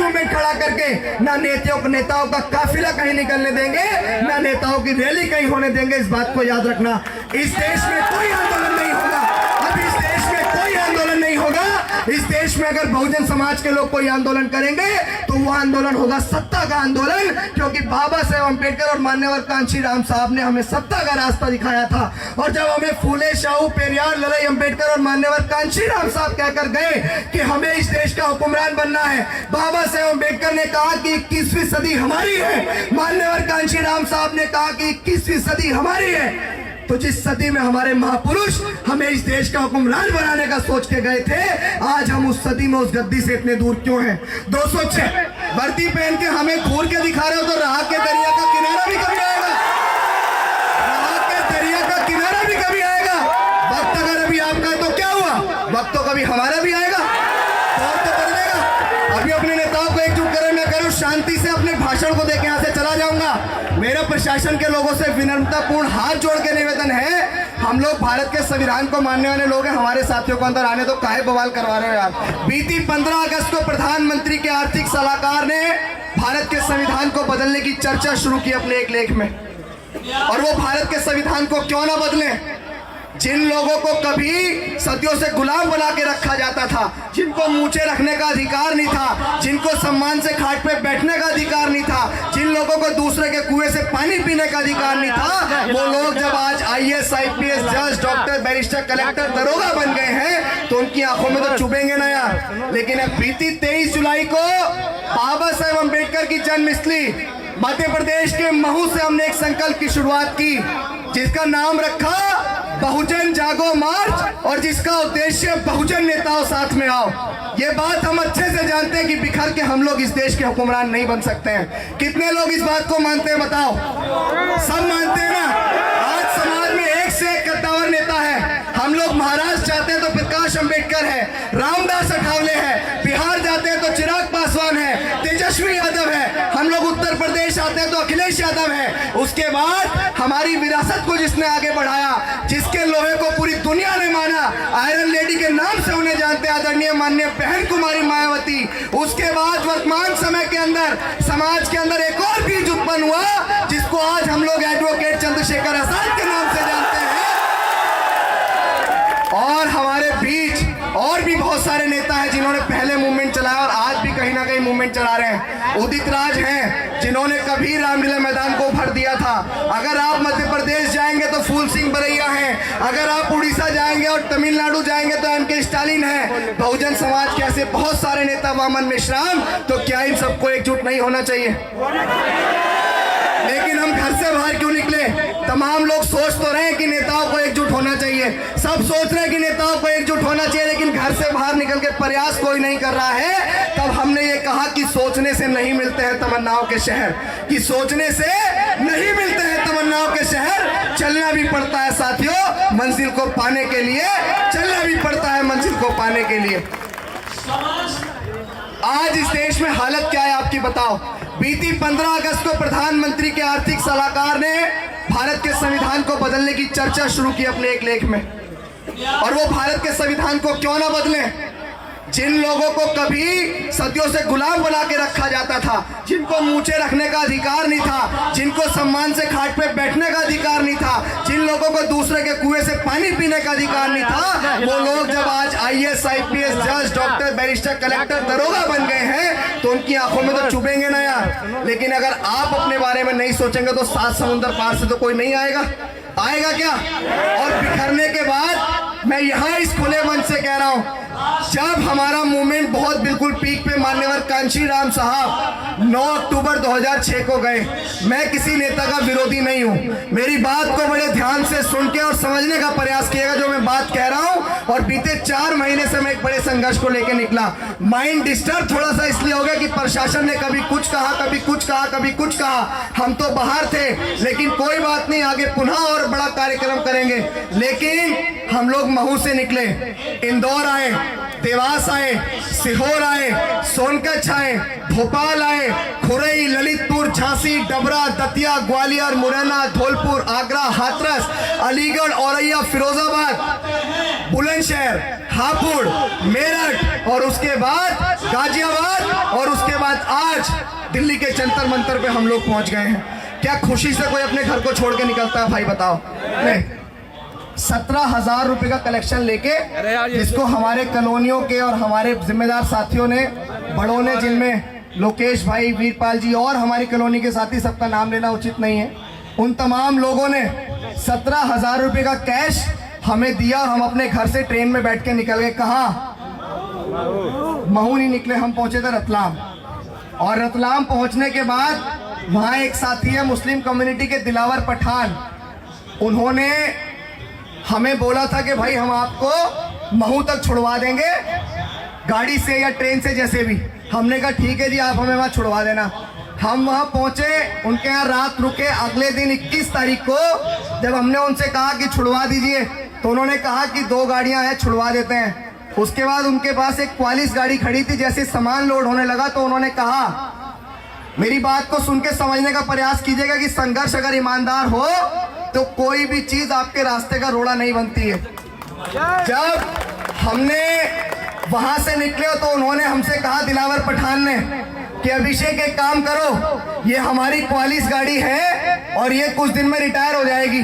Movement खड़ा करके ना नेताओं का काफिला कहीं निकलने देंगे, ना नेताओं की रैली कहीं होने देंगे। इस बात को याद रखना। इस देश में कोई आंदोलन नहीं होगा, अब इस देश में कोई आंदोलन नहीं होगा। इस देश में अगर बहुजन समाज के लोग कोई आंदोलन करेंगे तो वो आंदोलन होगा सत्ता का आंदोलन, क्योंकि बाबा साहेब अम्बेडकर और मान्यवर कांशीराम साहब ने हमें सत्ता का रास्ता दिखाया था। और जब हमें फूले शाहू पेरियार लड़ाई अम्बेडकर और मान्यवर कांशीराम साहब कहकर गए कि हमें इस देश का हुक्मरान बनना है, बाबा साहेब अम्बेडकर ने कहा कि 21वीं सदी हमारी है, मान्यवर कांशीराम साहब ने कहा कि 21वीं सदी हमारी है। तो जिस सदी में हमारे महापुरुष हमें इस देश का हुक्मरान बनाने का सोच के गए थे, आज हम उस सदी में उस गद्दी से इतने दूर क्यों हैं? 206 वर्दी पहन के हमें घूर के दिखा रहे हो तो राह के दरिया का किनारा भी कभी आएगा, राह के दरिया का किनारा भी कभी आएगा। वक्त अगर अभी आपका है तो क्या हुआ, वक्त तो कभी हमारा भी आएगा, दौर तो बदलेगा। अभी अपने नेताओं को एकजुट करें, मैं करूं शांति से अपने भाषण को देके यहाँ से चला जाऊंगा। मेरा प्रशासन के लोगों से विनम्रतापूर्ण हाथ जोड़ के निवेदन है, हम लोग भारत के संविधान को मानने वाले लोग हैं, हमारे साथियों को अंदर आने तो काहे बवाल करवा रहे हो यार। बीती 15 अगस्त को प्रधानमंत्री के आर्थिक सलाहकार ने भारत के संविधान को बदलने की चर्चा शुरू की अपने एक लेख में। और वो भारत के संविधान को क्यों ना बदले? जिन लोगों को कभी सदियों से गुलाम बना के रखा जाता था, जिनको मूछे रखने का अधिकार नहीं था, जिनको सम्मान से खाट पे बैठने का अधिकार नहीं था, जिन लोगों को दूसरे के कुएं से पानी पीने का अधिकार नहीं था, वो लोग जब आज IAS, IPS, जज, डॉक्टर, बैरिस्टर, कलेक्टर, दरोगा बन गए हैं तो उनकी आंखों में तो चुभेंगे ना यार। लेकिन अब बीती 23 जुलाई को बाबा साहेब अम्बेडकर की जन्मस्थली मध्य प्रदेश के महू से हमने एक संकल्प की शुरुआत की, जिसका नाम रखा बहुजन जागो मार्च, और जिसका उद्देश्य बहुजन नेताओं साथ में आओ। ये बात हम अच्छे से जानते हैं कि बिखर के हम लोग इस देश के हुक्मरान नहीं बन सकते हैं। कितने लोग इस बात को मानते हैं बताओ? सब मानते हैं ना? आज समाज में एक से एक कद्दावर नेता है। हम लोग महाराष्ट्र जाते हैं तो प्रकाश अंबेडकर है, रामदास अठावले है, बिहार जाते हैं तो चिराग पासवान है, तेजस्वी यादव है, हम लोग उत्तर प्रदेश आते हैं तो अखिलेश यादव है। उसके बाद हमारी विरासत को जिसने आगे बढ़ाया, जिसके लोहे को पूरी दुनिया ने माना, आयरन लेडी के नाम से उन्हें जानते आदरणीय माननीय बहन कुमारी मायावती। उसके बाद वर्तमान समय के अंदर समाज के अंदर एक और बीज उत्पन्न हुआ, जिसको आज हम लोग एडवोकेट चंद्रशेखर आजाद के नाम से जानते हैं। और हमारे बीच और भी बहुत सारे नेता हैं जिन्होंने पहले मूवमेंट चलाया और आज भी कहीं ना कहीं मूवमेंट चला रहे हैं। उदित राज हैं जिन्होंने कभी रामलीला मैदान को भर दिया था। अगर आप मध्य प्रदेश जाएंगे तो फूल सिंह बरैया हैं, अगर आप उड़ीसा जाएंगे और तमिलनाडु जाएंगे तो MK स्टालिन है। बहुजन समाज के ऐसे बहुत सारे नेता, वामन मेश्राम, तो क्या इन सबको एकजुट नहीं होना चाहिए? लेकिन हम घर से बाहर क्यों निकले? तमाम लोग सोच तो रहे हैं कि नेताओं को एकजुट होना चाहिए, सब सोच रहे हैं कि नेताओं को एकजुट होना चाहिए, लेकिन घर से बाहर निकल के प्रयास कोई नहीं कर रहा है। तब हमने ये कहा कि सोचने से नहीं मिलते हैं तमन्नाओं के शहर, कि सोचने से नहीं मिलते हैं तमन्नाओं के शहर, चलना भी पड़ता है साथियों मंजिल को पाने के लिए, चलना भी पड़ता है मंजिल को पाने के लिए। आज इस देश में हालत क्या है आपकी बताओ? बीती 15 अगस्त को प्रधानमंत्री के आर्थिक सलाहकार ने भारत के संविधान को बदलने की चर्चा शुरू की अपने एक लेख में। और वो भारत के संविधान को क्यों ना बदले? जिन लोगों को कभी सदियों से गुलाम बना के रखा जाता था, जिनको मूछे रखने का अधिकार नहीं था, जिनको सम्मान से खाट पे बैठने का अधिकार नहीं था, जिन लोगों को दूसरे के कुएं से पानी पीने का अधिकार नहीं था, वो लोग जब आज IAS, IPS, जज, डॉक्टर, बैरिस्टर, कलेक्टर, दरोगा बन गए हैं तो उनकी आंखों में तो चुभेंगे ना यार। लेकिन अगर आप अपने बारे में नहीं सोचेंगे तो 7 समुंदर पार से तो कोई नहीं आएगा क्या? और बिखरने के बाद मैं यहाँ इस खुले मन से कह रहा हूँ, जब हमारा मूवमेंट बहुत बिल्कुल पीक पे मान्यवर कांशीराम साहब 9 अक्टूबर 2006 को गए, मैं किसी नेता का विरोधी नहीं हूँ। मेरी बात को बड़े ध्यान से सुन के और समझने का प्रयास किएगा जो मैं बात कह रहा हूँ। और बीते 4 महीने से मैं एक बड़े संघर्ष को लेकर निकला। माइंड डिस्टर्ब थोड़ा सा इसलिए हो गया कि प्रशासन ने कभी कुछ कहा, कभी कुछ कहा, कभी कुछ कहा। हम तो बाहर थे, लेकिन कोई बात नहीं, आगे पुनः और बड़ा कार्यक्रम करेंगे। लेकिन हम लोग महू से निकले, इंदौर आए, देवास आए, सीहोर आए, सोनकच्छ आए, भोपाल आए, खुरई, ललितपुर, झांसी, डबरा, दतिया, ग्वालियर, मुरैना, धौलपुर, आगरा, हाथरस, अलीगढ़, औरैया, फिरोजाबाद, बुलंदशहर, हापुड़, मेरठ और उसके बाद गाजियाबाद और उसके बाद बाद आज दिल्ली के जंतर मंतर पे हम लोग पहुंच गए हैं। क्या खुशी से कोई अपने घर को छोड़ के निकलता है भाई, बताओ? नहीं। 17,000 रुपए का कलेक्शन लेके, जिसको हमारे कॉलोनियों के और हमारे जिम्मेदार साथियों ने, बड़ों ने, जिनमें लोकेश भाई, वीरपाल जी और हमारी कॉलोनी के साथी, सबका नाम लेना उचित नहीं है, उन तमाम लोगों ने 17,000 रुपए का कैश हमें दिया और हम अपने घर से ट्रेन में बैठ के निकल गए। कहाँ? महू नहीं निकले, हम पहुंचे थे रतलाम। और रतलाम पहुंचने के बाद वहां एक साथी है मुस्लिम कम्युनिटी के, दिलावर पठान, उन्होंने हमें बोला था कि भाई हम आपको महू तक छुड़वा देंगे गाड़ी से या ट्रेन से, जैसे भी। हमने कहा ठीक है जी, आप हमें वहां छुड़वा देना। हम वहां पहुंचे, उनके यहाँ रात रुके। अगले दिन 21 तारीख को जब हमने उनसे कहा कि छुड़वा दीजिए, तो उन्होंने कहा कि 2 गाड़ियां हैं, छुड़वा देते हैं। उसके बाद उनके पास एक 44 गाड़ी खड़ी थी। जैसे सामान लोड होने लगा तो उन्होंने कहा, मेरी बात को सुन के समझने का प्रयास कीजिएगा कि संघर्ष अगर ईमानदार हो तो कोई भी चीज आपके रास्ते का रोड़ा नहीं बनती है। जब हमने वहां से निकले तो उन्होंने हमसे कहा, दिलावर पठान ने, कि अभिषेक एक काम करो, ये हमारी 44 गाड़ी है और ये कुछ दिन में रिटायर हो जाएगी।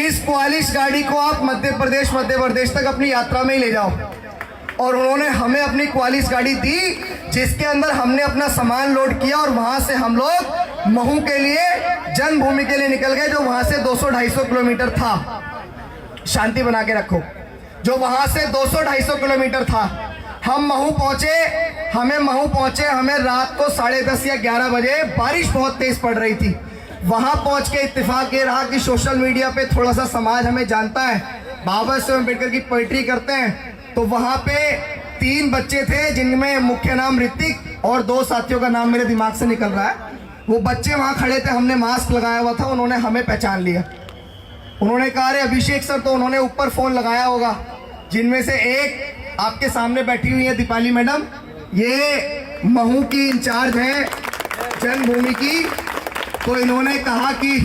इस 44 गाड़ी को आप मध्य प्रदेश तक अपनी यात्रा में ही ले जाओ। और उन्होंने हमें अपनी 44 गाड़ी दी, जिसके अंदर हमने अपना सामान लोड किया और वहां से हम लोग महू के लिए, जन्मभूमि के लिए निकल गए, जो वहां से 200-250 किलोमीटर था। शांति बना के रखो। जो वहां से 200-250 किलोमीटर था। हम महू पहुंचे, हमें रात को 10:30 या 11 बजे बारिश बहुत तेज पड़ रही थी। वहां पहुंच के इत्तेफाक ये रहा कि सोशल मीडिया पे थोड़ा सा समाज हमें जानता है, बाबा साहेब अम्बेडकर की पोइट्री करते हैं। तो वहां पे 3 बच्चे थे, जिनमें मुख्य नाम ऋतिक और 2 साथियों का नाम मेरे दिमाग से निकल रहा है। वो बच्चे वहां खड़े थे, हमने मास्क लगाया हुआ था, उन्होंने हमें पहचान लिया। उन्होंने कहा, अरे अभिषेक सर, तो उन्होंने ऊपर फोन लगाया होगा। जिनमें से एक आपके सामने बैठी हुई है दीपाली मैडम, ये महू की इंचार्ज है जन्मभूमि की। तो इन्होंने कहा कि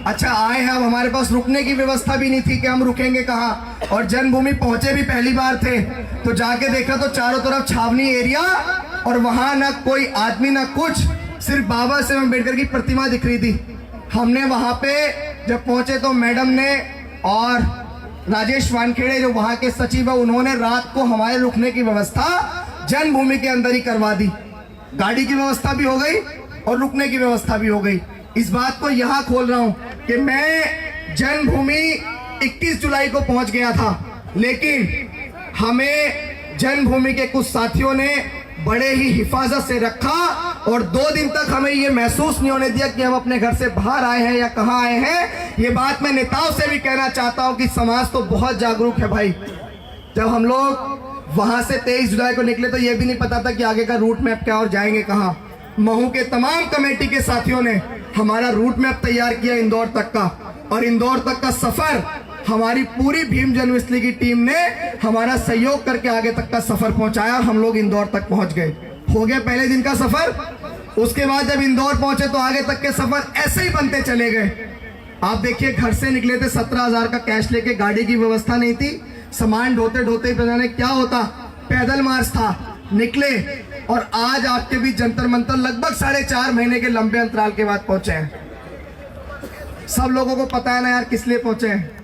अच्छा आए हैं, अब हमारे पास रुकने की व्यवस्था भी नहीं थी कि हम रुकेंगे कहाँ, और जन्मभूमि पहुंचे भी पहली बार थे। तो जाके देखा तो चारों तरफ छावनी एरिया, और वहां ना कोई आदमी ना कुछ, सिर्फ बाबा साहेब अम्बेडकर की प्रतिमा दिख रही थी। हमने वहां पे जब पहुंचे तो मैडम ने और राजेश वानखेड़े जो वहां के सचिव है, उन्होंने रात को हमारे रुकने की व्यवस्था जन्मभूमि के अंदर ही करवा दी। गाड़ी की व्यवस्था भी हो गई और रुकने की व्यवस्था भी हो गई। इस बात को यहाँ खोल रहा हूं कि मैं जन्मभूमि 21 जुलाई को पहुंच गया था, लेकिन हमें जन्मभूमि के कुछ साथियों ने बड़े ही हिफाजत से रखा और 2 दिन तक हमें ये महसूस नहीं होने दिया कि हम अपने घर से बाहर आए हैं या कहाँ आए हैं। ये बात मैं नेताओं से भी कहना चाहता हूं कि समाज तो बहुत जागरूक है भाई। जब हम लोग वहां से 23 जुलाई को निकले तो ये भी नहीं पता था कि आगे का रूट मैप क्या और जाएंगे कहाँ। महू के तमाम कमेटी के साथियों ने हमारा रूट मैप तैयार किया इंदौर तक का, और इंदौर तक का सफर हमारी पूरी भीम जनविस्ली की टीम ने हमारा सहयोग करके आगे तक का सफर पहुंचाया और हम लोग इंदौर तक पहुंच गए। हो गया पहले दिन का सफर। उसके बाद जब इंदौर पहुंचे तो आगे तक के सफर ऐसे ही बनते चले गए। आप देखिए, घर से निकले थे 17,000 का कैश लेके, गाड़ी की व्यवस्था नहीं थी, सामान ढोते ढोते पता नहीं क्या होता, पैदल मार्च था, निकले और आज आपके बीच जंतर मंतर लगभग 4.5 महीने के लंबे अंतराल के बाद पहुंचे हैं। सब लोगों को पता है ना यार किस लिए पहुंचे हैं।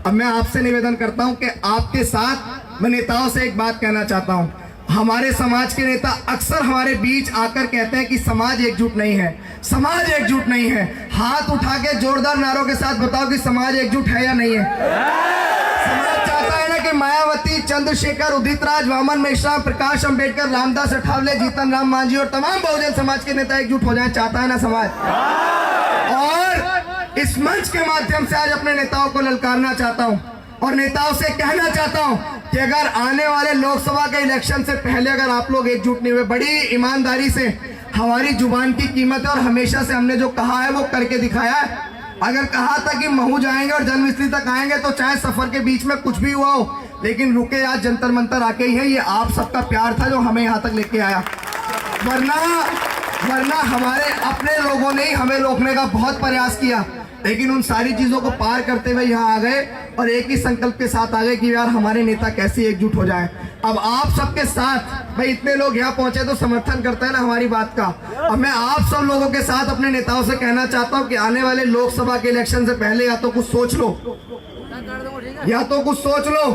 अब मैं आपसे निवेदन करता हूं कि आपके साथ मैं नेताओं से एक बात कहना चाहता हूं। हमारे समाज के नेता अक्सर हमारे बीच आकर कहते हैं कि समाज एकजुट नहीं है, समाज एकजुट नहीं है। हाथ उठा के जोरदार नारों के साथ बताओ कि समाज एकजुट है या नहीं है। समाज चाहता है ना कि मायावती, चंद्रशेखर, उदित राज, वामन मिश्रा, प्रकाश अंबेडकर, रामदास अठावले, जीतन राम मांझी और तमाम बहुजन समाज के नेता एकजुट हो जाए, चाहता है ना समाज। और इस मंच के माध्यम से आज अपने नेताओं को ललकारना चाहता हूं और नेताओं से कहना चाहता हूं कि अगर आने वाले लोकसभा के इलेक्शन से पहले अगर आप लोग एकजुट नहीं हुए, बड़ी ईमानदारी से हमारी जुबान की कीमत है और हमेशा से हमने जो कहा है वो करके दिखाया है। अगर कहा था कि महू जाएंगे और जनविस्ली तक आएंगे तो चाहे सफर के बीच में कुछ भी हुआ हो, लेकिन रुके आज जंतर मंतर आके ही है। ये आप सबका प्यार था जो हमें यहाँ तक लेके आया, वरना हमारे अपने लोगों ने ही हमें रोकने का बहुत प्रयास किया, लेकिन उन सारी चीजों को पार करते हुए यहाँ आ गए और एक ही संकल्प के साथ आ गए कि यार हमारे नेता कैसे एकजुट हो जाए। अब आप सबके साथ, भाई इतने लोग यहाँ पहुंचे तो समर्थन करते हैं ना हमारी बात का। अब मैं आप सब लोगों के साथ अपने नेताओं से कहना चाहता हूँ कि आने वाले लोकसभा के इलेक्शन से पहले या तो कुछ सोच लो, या तो कुछ सोच लो,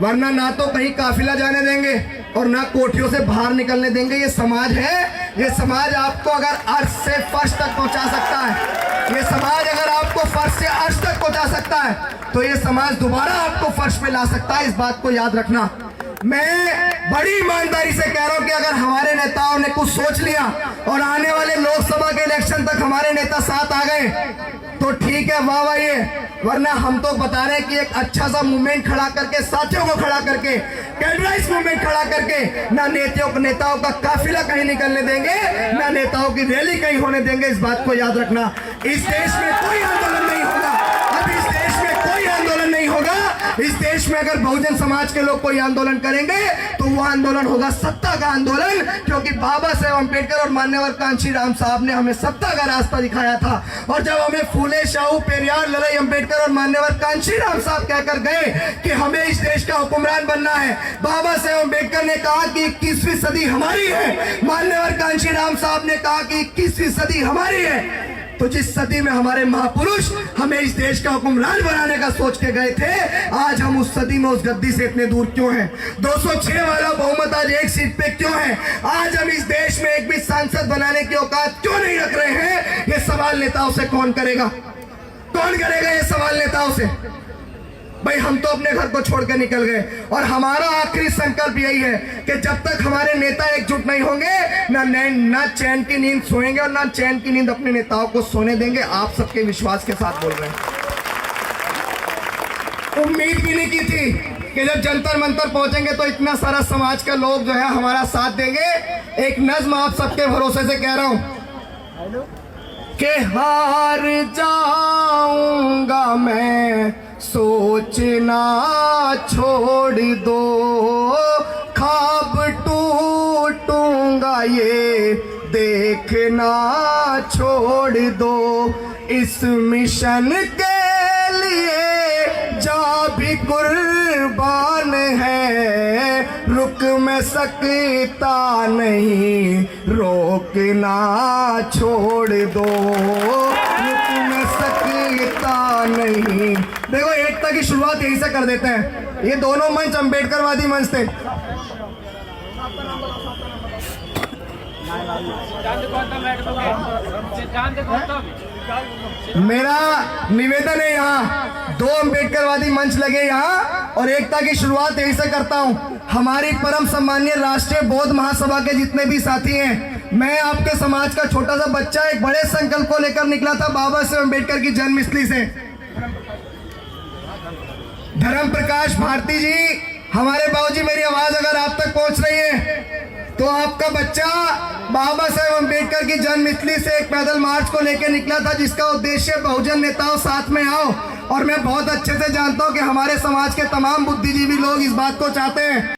वरना ना तो कहीं काफिला जाने देंगे और ना कोठियों से बाहर निकलने देंगे। ये समाज है, ये समाज आपको अगर अर्श से फर्श तक पहुंचा सकता है, ये समाज अगर आपको फर्श से अर्श तक पहुंचा सकता है, तो ये समाज दोबारा आपको फर्श पे ला सकता है। इस बात को याद रखना। मैं बड़ी ईमानदारी से कह रहा हूं कि अगर हमारे नेताओं ने कुछ सोच लिया और आने वाले लोकसभा के इलेक्शन तक हमारे नेता साथ आ गए तो ठीक है, वाह वाह ये, वरना हम तो बता रहे हैं कि एक अच्छा सा मूवमेंट खड़ा करके, साथियों को खड़ा करके, कैडराइज मूवमेंट खड़ा करके ना नेताओं का काफिला कहीं निकलने देंगे, ना नेताओं की रैली कहीं होने देंगे। इस बात को याद रखना। इस देश में कोई आंदोलन नहीं होगा, अब इस देश में कोई आंदोलन नहीं होगा। इस देश में अगर बहुजन समाज के लोग कोई आंदोलन करेंगे तो वो आंदोलन होगा सत्ता का आंदोलन, क्योंकि बाबा साहेब अम्बेडकर और मान्यवर कांशीराम साहब ने हमें सत्ता का रास्ता दिखाया था। और जब हमें फूले शाहू पेरियार लड़ाई अम्बेडकर और मान्यवर कांशीराम साहब कहकर गए कि हमें इस देश का हुक्मरान बनना है, बाबा साहेब अम्बेडकर ने कहा कि 21वीं सदी हमारी है, मान्यवर कांशीराम साहब ने कहा कि 21वीं सदी हमारी है। तो जिस सदी में हमारे महापुरुष हमें इस देश का हुक्मरान बनाने का सोच के गए थे, आज हम उस सदी में उस गद्दी से इतने दूर क्यों हैं? 206 वाला बहुमत आज एक सीट पे क्यों है? आज हम इस देश में एक भी सांसद बनाने की औकात क्यों नहीं रख रहे हैं? ये सवाल नेताओं से कौन करेगा? कौन करेगा ये सवाल नेताओं से? भाई हम तो अपने घर को छोड़ के निकल गए और हमारा आखिरी संकल्प यही है कि जब तक हमारे नेता एकजुट नहीं होंगे, ना चैन की नींद सोएंगे और ना चैन की नींद अपने नेताओं को सोने देंगे। आप सबके विश्वास के साथ बोल रहे हैं। उम्मीद भी नहीं की थी कि जब जंतर मंतर पहुंचेंगे तो इतना सारा समाज का लोग जो है हमारा साथ देंगे। एक नज्म आप सबके भरोसे से कह रहा हूं कि हार जाऊंगा मैं, सोचना छोड़ दो, ख्वाब टूटूंगा ये देखना छोड़ दो, इस मिशन के लिए जा भी कुर्बान है, रुक मैं सकता नहीं, रोकना छोड़ दो, रुक मैं सकता नहीं। देखो एकता की शुरुआत यहीं से कर देते हैं। ये दोनों मंच अम्बेडकरवादी मंच थे। मेरा निवेदन है, यहाँ 2 अम्बेडकरवादी मंच लगे यहाँ, और एकता की शुरुआत यहीं से करता हूँ। हमारी परम सम्मानीय राष्ट्रीय बौद्ध महासभा के जितने भी साथी हैं, मैं आपके समाज का छोटा सा बच्चा एक बड़े संकल्प को लेकर निकला था बाबा साहेब अम्बेडकर की जन्मस्थली से। धर्म प्रकाश भारती जी, हमारे बाबूजी, मेरी आवाज अगर आप तक पहुंच रही है तो आपका बच्चा बाबा साहेब अम्बेडकर की जन्मस्थली से एक पैदल मार्च को लेकर निकला था, जिसका उद्देश्य बहुजन नेताओं साथ में आओ। और मैं बहुत अच्छे से जानता हूं कि हमारे समाज के तमाम बुद्धिजीवी लोग इस बात को चाहते हैं।